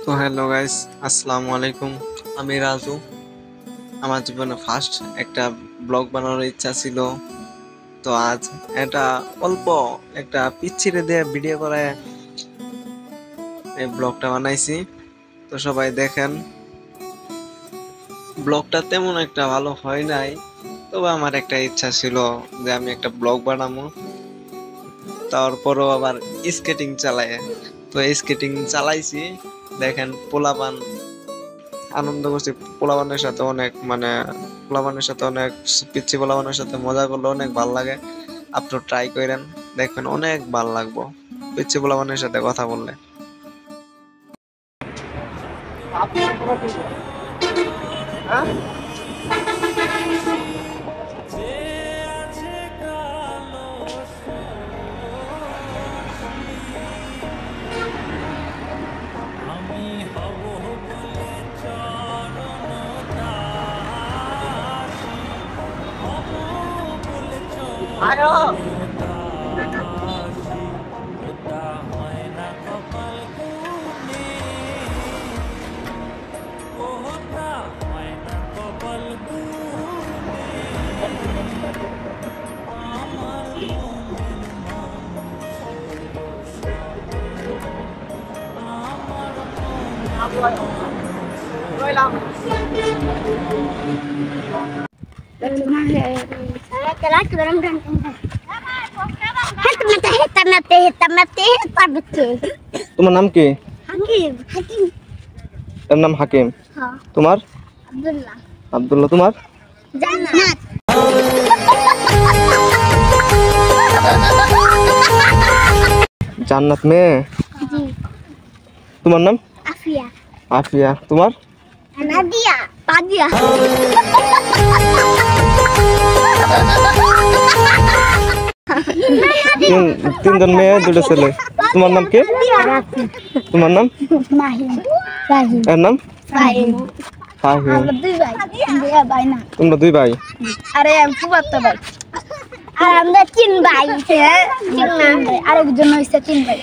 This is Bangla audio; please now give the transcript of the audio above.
তো হ্যালো গাইস, আসসালামু আলাইকুম। আমি রাজু। আমার জীবনে ফার্স্ট একটা ব্লগ বানানোর ইচ্ছা ছিল। তো আজ এটা অল্প একটা পিচ্ছিরে দিয়ে ভিডিও করে এই ব্লগটা বানাইছি। তো সবাই দেখেন, ব্লগটা তেমন একটা ভালো হয় নাই, তবে আমার একটা ইচ্ছা ছিল যে আমি একটা ব্লগ বানাবো। তারপরও আবার স্কেটিং চালাই। তো স্কেটিং চালাইছি, দেখেন পোলাপান আনন্দ করছি। পোলাপানের সাথে অনেক পোলাপানের সাথে অনেক পিচ্ছি পোলাপানের সাথে মজা করলে অনেক ভাল লাগে। আপনি ট্রাই করেন, দেখবেন অনেক ভাল লাগবো পিচ্ছি পোলাপানের সাথে কথা বললে। তোমার নাম কি? এর নাম হাকিম। তোমার? আব্দুল্লাহ। তোমার? জান্নাত মেয়ে। তোমার নাম? আফিয়া। তোমার? তিনজন মেয়ে, দুটো ছেলে। তোমার নাম কি? তোমার নাম? এর নাম? ফাহিম। তোমরা দুই ভাই? আরে ফুফাতো ভাই। আর আমরা তিন ভাই। আরেকজন হইছে তিন ভাই।